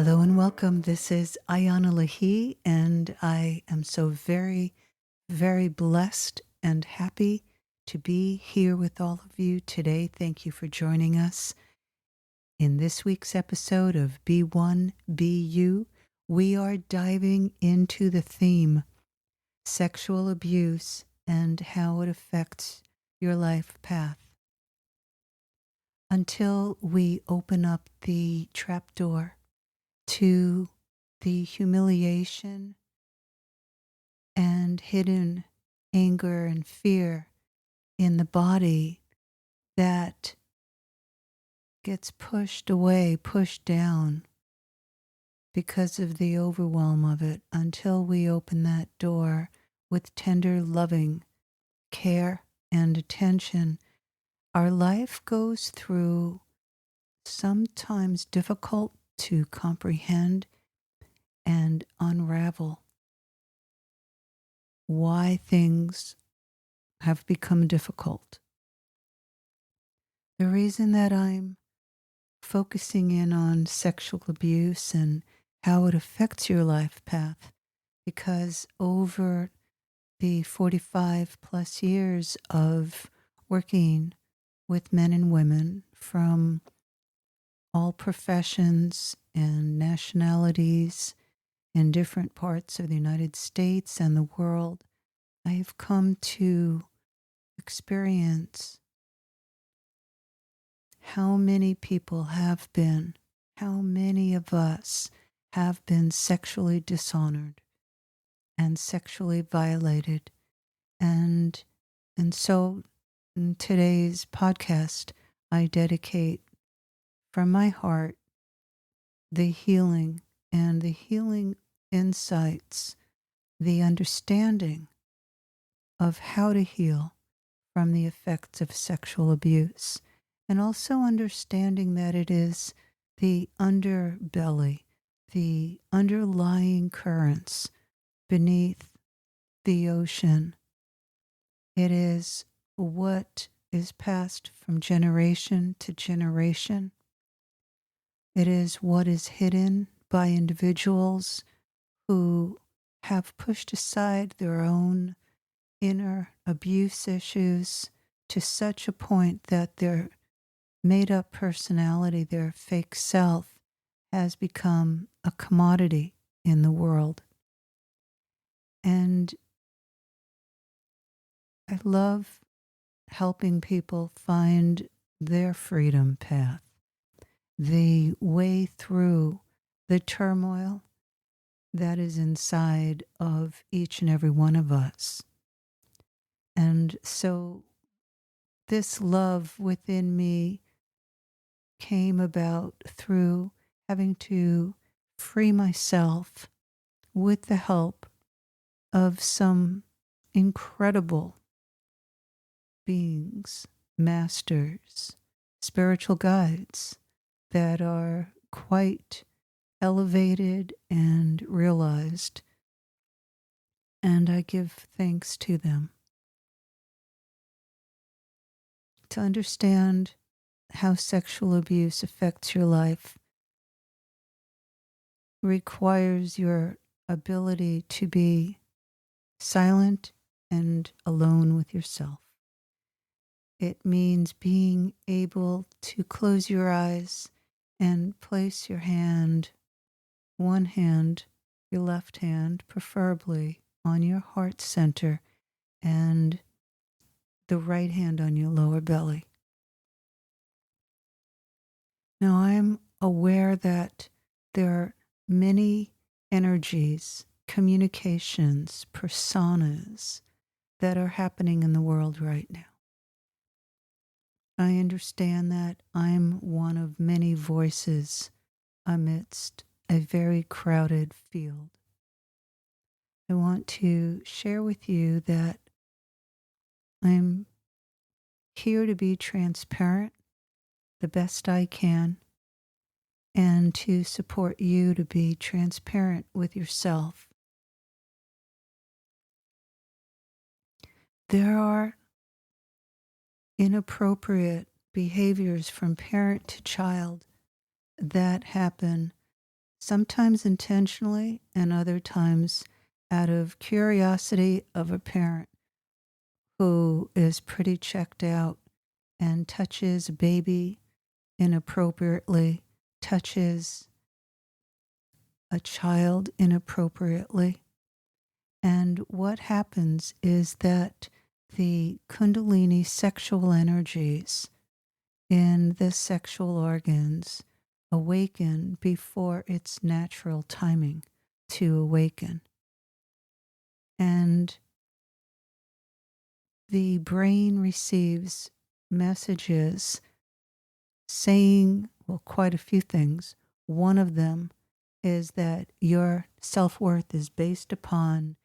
Hello and welcome. This is Ayana Lahi, and I am so very, very blessed and happy to be here with all of you today. Thank you for joining us. In this week's episode of Be1, Be You, we are diving into the theme sexual abuse and how it affects your life path. Until we open up the trapdoor to the humiliation and hidden anger and fear in the body that gets pushed away, pushed down because of the overwhelm of it, until we open that door with tender, loving care and attention. Our life goes through sometimes difficult to comprehend and unravel why things have become difficult. The reason that I'm focusing in on sexual abuse and how it affects your life path, because over the 45 plus years of working with men and women from all professions and nationalities in different parts of the United States and the world, I have come to experience how many people have been, how many of us have been sexually dishonored and sexually violated. And so in today's podcast, I dedicate from my heart the healing and the healing insights, the understanding of how to heal from the effects of sexual abuse, and also understanding that it is the underbelly, the underlying currents beneath the ocean. It is what is passed from generation to generation. It is what is hidden by individuals who have pushed aside their own inner abuse issues to such a point that their made up personality, their fake self, has become a commodity in the world. And I love helping people find their freedom path, the way through the turmoil that is inside of each and every one of us. And so this love within me came about through having to free myself with the help of some incredible beings, masters, spiritual guides that are quite elevated and realized. And I give thanks to them. To understand how sexual abuse affects your life requires your ability to be silent and alone with yourself. It means being able to close your eyes and place your hand, one hand, your left hand, preferably on your heart center, and the right hand on your lower belly. Now, I'm aware that there are many energies, communications, personas that are happening in the world right now. I understand that I'm one of many voices amidst a very crowded field. I want to share with you that I'm here to be transparent the best I can and to support you to be transparent with yourself. There are inappropriate behaviors from parent to child that happen sometimes intentionally and other times out of curiosity of a parent who is pretty checked out and touches a baby inappropriately, touches a child inappropriately. And what happens is that the Kundalini sexual energies in the sexual organs awaken before its natural timing to awaken. And the brain receives messages saying, well, quite a few things. One of them is that your self-worth is based upon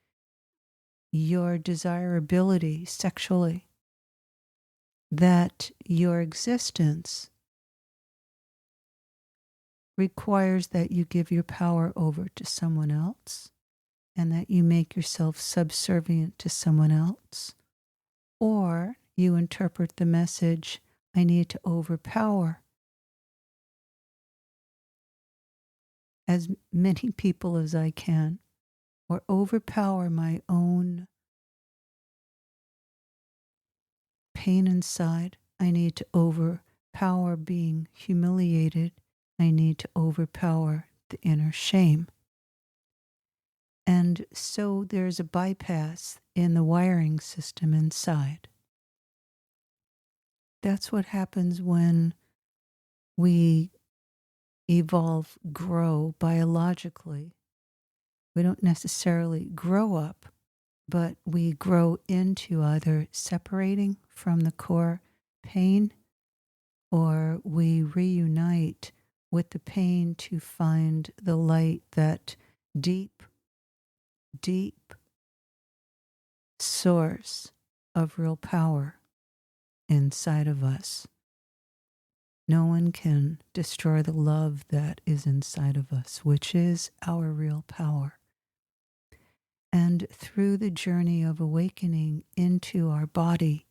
your desirability sexually, that your existence requires that you give your power over to someone else and that you make yourself subservient to someone else, or you interpret the message, I need to overpower as many people as I can, or overpower my own pain inside. I need to overpower being humiliated. I need to overpower the inner shame. And so there's a bypass in the wiring system inside. That's what happens when we evolve, grow biologically. We don't necessarily grow up, but we grow into either separating from the core pain or we reunite with the pain to find the light, that deep, deep source of real power inside of us. No one can destroy the love that is inside of us, which is our real power. And through the journey of awakening into our body,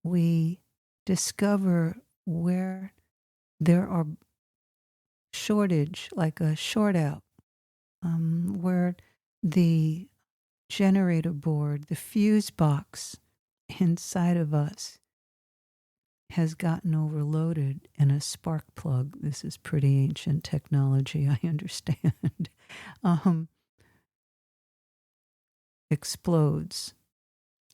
we discover where there are shortage, like a short out, where the generator board, the fuse box inside of us has gotten overloaded and a spark plug, this is pretty ancient technology, I understand, explodes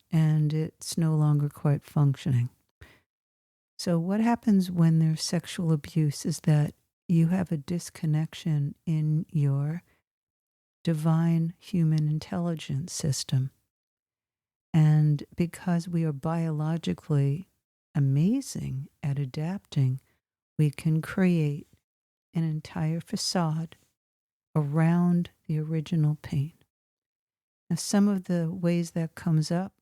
and it's no longer quite functioning. So what happens when there's sexual abuse is that you have a disconnection in your divine human intelligence system. And because we are biologically amazing at adapting, we can create an entire facade around the original pain. Now, some of the ways that comes up,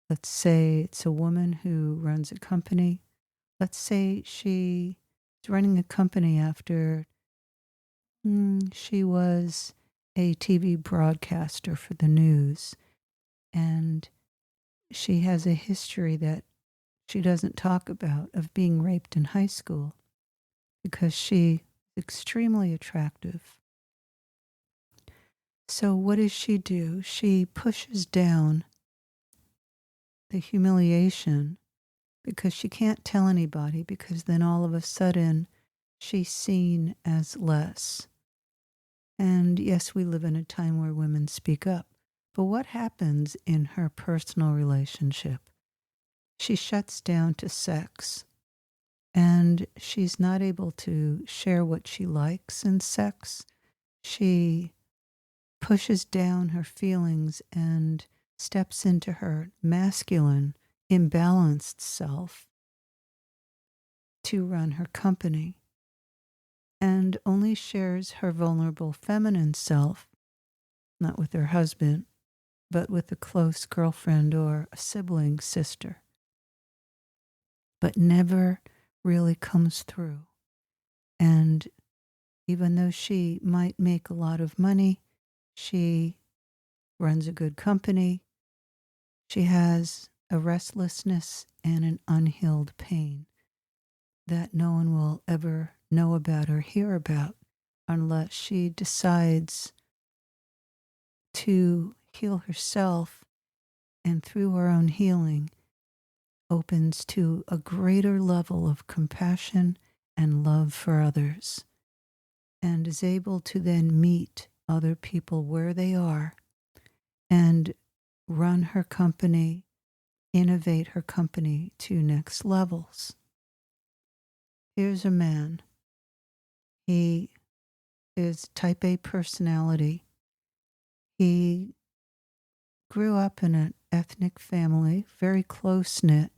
let's say it's a woman who runs a company. Let's say she is running a company after she was a TV broadcaster for the news, and she has a history that she doesn't talk about of being raped in high school because she's extremely attractive. So what does she do? She pushes down the humiliation because she can't tell anybody, because then all of a sudden she's seen as less. And yes, we live in a time where women speak up. But what happens in her personal relationship? She shuts down to sex, and she's not able to share what she likes in sex. She pushes down her feelings and steps into her masculine, imbalanced self to run her company, and only shares her vulnerable feminine self, not with her husband, but with a close girlfriend or a sibling sister, but never really comes through. And even though she might make a lot of money, she runs a good company, she has a restlessness and an unhealed pain that no one will ever know about or hear about unless she decides to heal herself, and through her own healing opens to a greater level of compassion and love for others, and is able to then meet other people where they are and run her company, innovate her company to next levels. Here's a man. He is type A personality. He grew up in an ethnic family, very close-knit,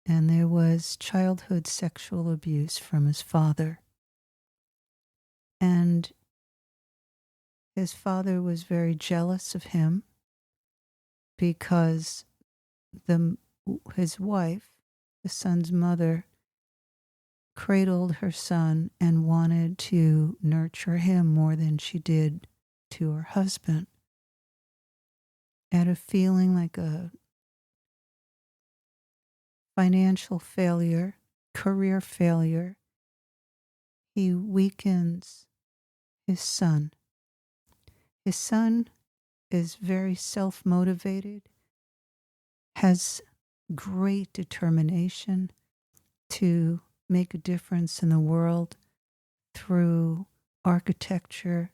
and there was childhood sexual abuse from his father. And his father was very jealous of him because his wife, the son's mother, cradled her son and wanted to nurture him more than she did to her husband. At a feeling like a financial failure, career failure, he weakens his son. His son is very self-motivated, has great determination to make a difference in the world through architecture,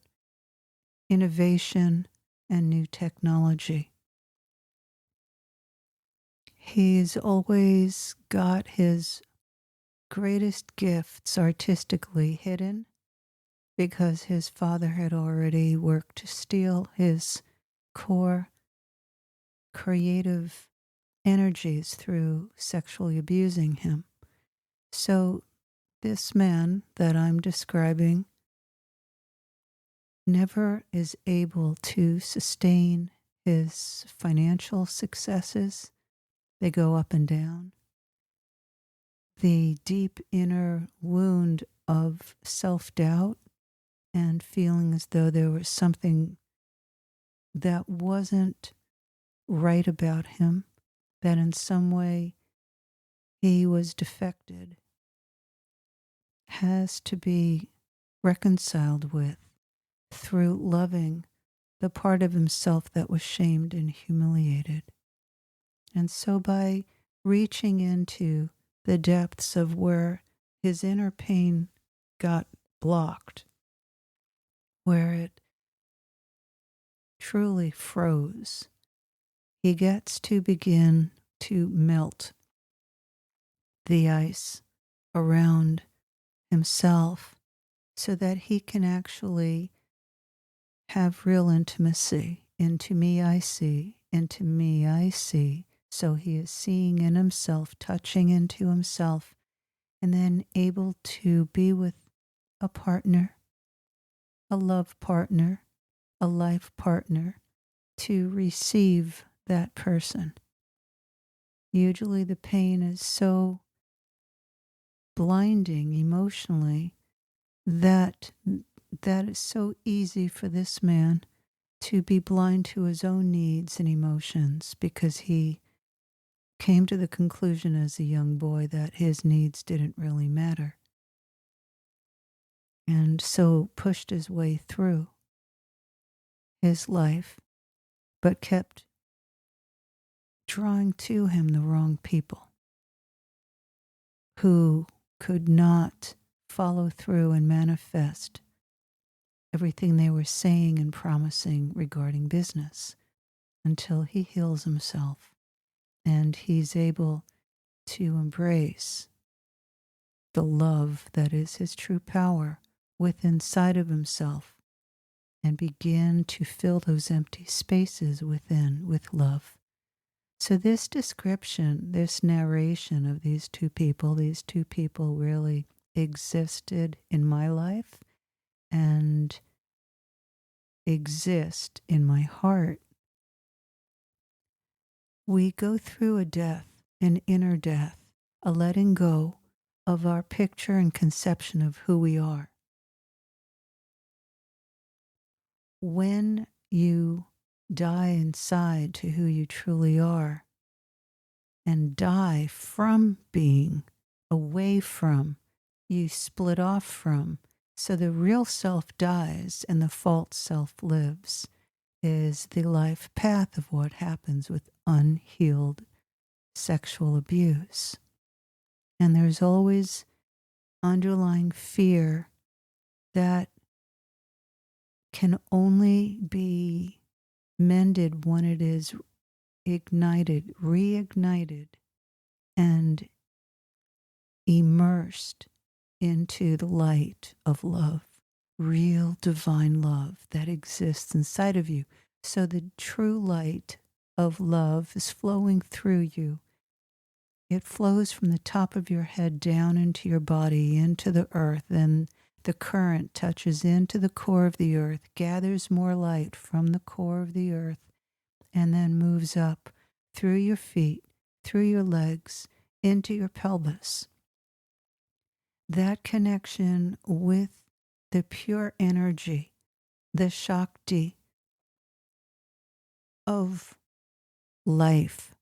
innovation, and new technology. He's always got his greatest gifts artistically hidden because his father had already worked to steal his core creative energies through sexually abusing him. So this man that I'm describing never is able to sustain his financial successes. They go up and down. The deep inner wound of self-doubt and feeling as though there was something that wasn't right about him, that in some way he was defected, has to be reconciled with through loving the part of himself that was shamed and humiliated. And so by reaching into the depths of where his inner pain got blocked, where it truly froze, he gets to begin to melt the ice around himself so that he can actually have real intimacy. Into me I see, into me I see. So he is seeing in himself, touching into himself, and then able to be with a partner, a love partner, a life partner, to receive that person. Usually the pain is so blinding emotionally that it's so easy for this man to be blind to his own needs and emotions because he came to the conclusion as a young boy that his needs didn't really matter. And so pushed his way through his life, but kept drawing to him the wrong people who could not follow through and manifest everything they were saying and promising regarding business until he heals himself and he's able to embrace the love that is his true power within inside of himself and begin to fill those empty spaces within with love. So this description, this narration of these two people really existed in my life and exist in my heart. We go through a death, an inner death, a letting go of our picture and conception of who we are. When you die inside to who you truly are and die from being, away from, you split off from, So the real self dies and the false self lives is the life path of what happens with unhealed sexual abuse. And there's always underlying fear that can only be mended when it is ignited, reignited, and immersed into the light of love, real divine love that exists inside of you. So the true light of love is flowing through you. It flows from the top of your head down into your body, into the earth, and the current touches into the core of the earth, gathers more light from the core of the earth, and then moves up through your feet, through your legs, into your pelvis. That connection with the pure energy, the Shakti of life,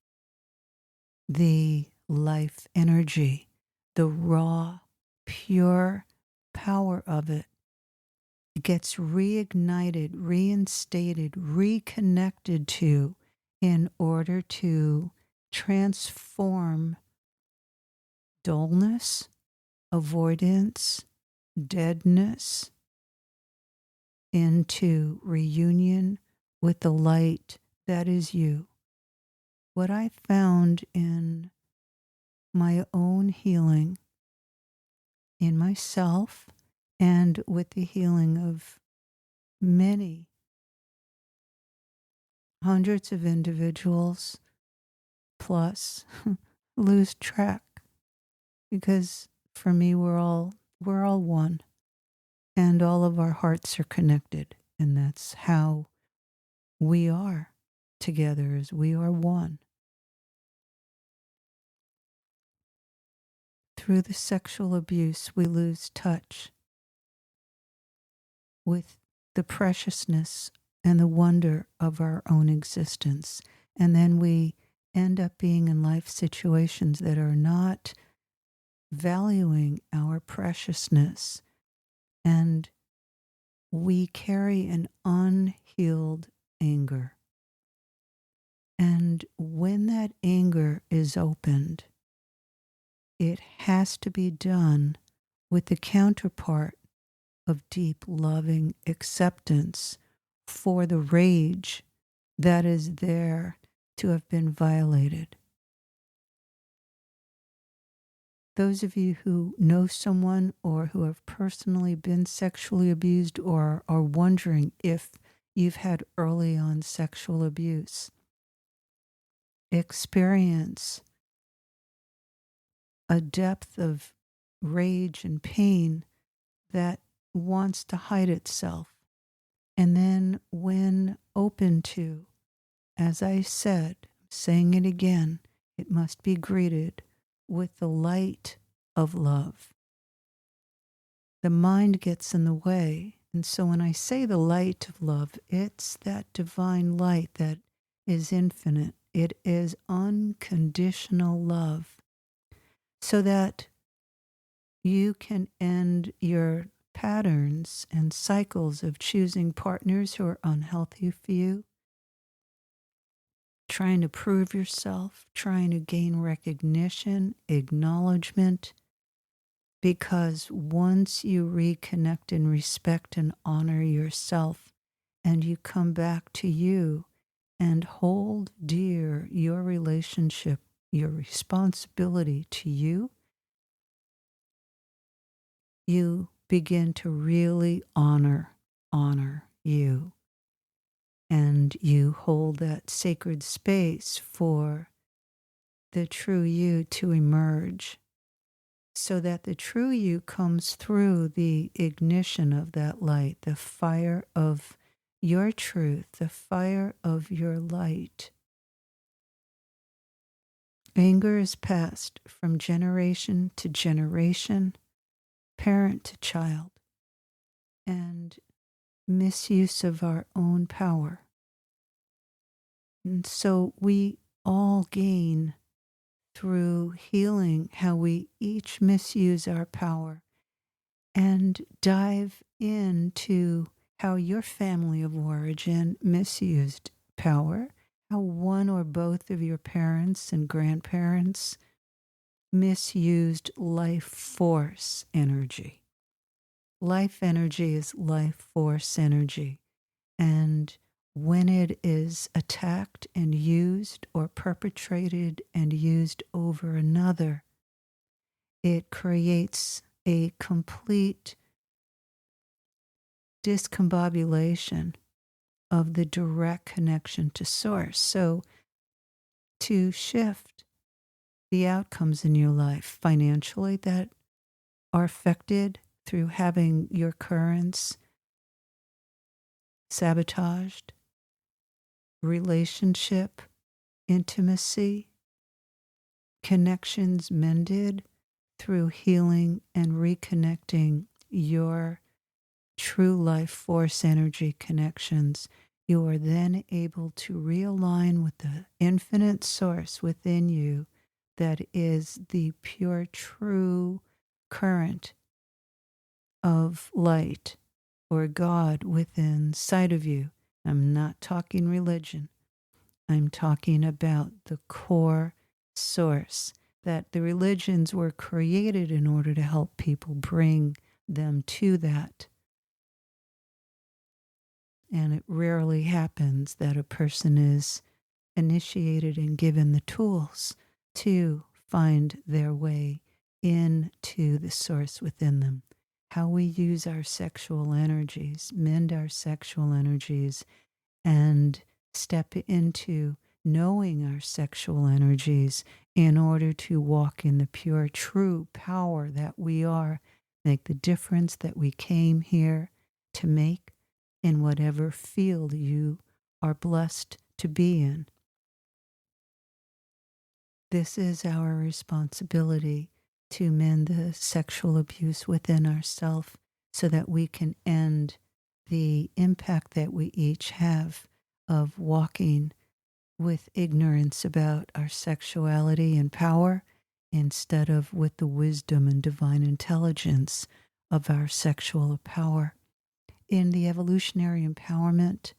the life energy, the raw, pure power of it gets reignited, reinstated, reconnected to in order to transform dullness, avoidance, deadness into reunion with the light that is you. What I found in my own healing, in myself, and with the healing of many hundreds of individuals plus lose track, because for me we're all one, and all of our hearts are connected, and that's how we are together, as we are one. Through the sexual abuse, we lose touch with the preciousness and the wonder of our own existence. And then we end up being in life situations that are not valuing our preciousness. And we carry an unhealed anger. And when that anger is opened, it has to be done with the counterpart of deep, loving acceptance for the rage that is there to have been violated. Those of you who know someone or who have personally been sexually abused or are wondering if you've had early on sexual abuse, experience a depth of rage and pain that wants to hide itself. And then when open to, as I said, saying it again, it must be greeted with the light of love. The mind gets in the way. And so when I say the light of love, it's that divine light that is infinite. It is unconditional love, so that you can end your patterns and cycles of choosing partners who are unhealthy for you, trying to prove yourself, trying to gain recognition, acknowledgement, because once you reconnect and respect and honor yourself, and you come back to you and hold dear your relationship, your responsibility to you, you begin to really honor you. And you hold that sacred space for the true you to emerge, so that the true you comes through the ignition of that light, the fire of your truth, the fire of your light. Anger is passed from generation to generation, parent to child, and misuse of our own power. And so we all gain through healing how we each misuse our power. and dive into how your family of origin misused power, how one or both of your parents and grandparents misused life force energy. Life energy is life force energy. And when it is attacked and used or perpetrated and used over another, it creates a complete discombobulation of the direct connection to source. So to shift the outcomes in your life financially that are affected through having your currents sabotaged, relationship, intimacy, connections mended through healing and reconnecting your true life force energy connections, you are then able to realign with the infinite source within you that is the pure, true current of light or God within sight of you. I'm not talking religion. I'm talking about the core source that the religions were created in order to help people bring them to that. And it rarely happens that a person is initiated and given the tools to find their way into the source within them. How we use our sexual energies, mend our sexual energies, and step into knowing our sexual energies in order to walk in the pure, true power that we are, make the difference that we came here to make in whatever field you are blessed to be in. This is our responsibility to mend the sexual abuse within ourselves so that we can end the impact that we each have of walking with ignorance about our sexuality and power instead of with the wisdom and divine intelligence of our sexual power. In the Evolutionary Empowerment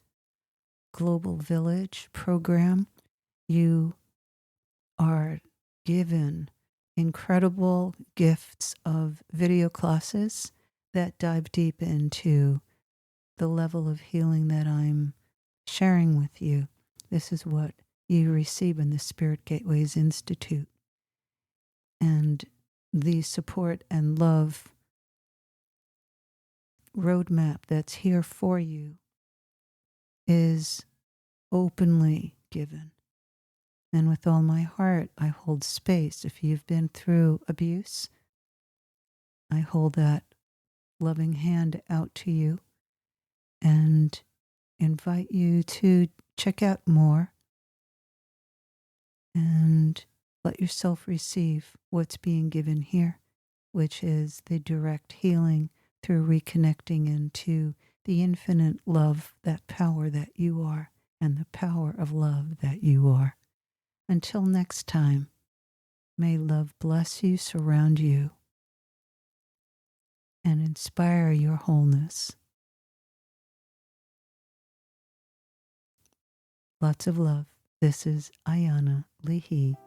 Global Village program, you are given incredible gifts of video classes that dive deep into the level of healing that I'm sharing with you. This is what you receive in the Spirit Gateways Institute. And the support and love roadmap that's here for you is openly given. And with all my heart, I hold space. If you've been through abuse, I hold that loving hand out to you and invite you to check out more and let yourself receive what's being given here, which is the direct healing through reconnecting into the infinite love, that power that you are, and the power of love that you are. Until next time, may love bless you, surround you, and inspire your wholeness. Lots of love. This is Ayana Leahy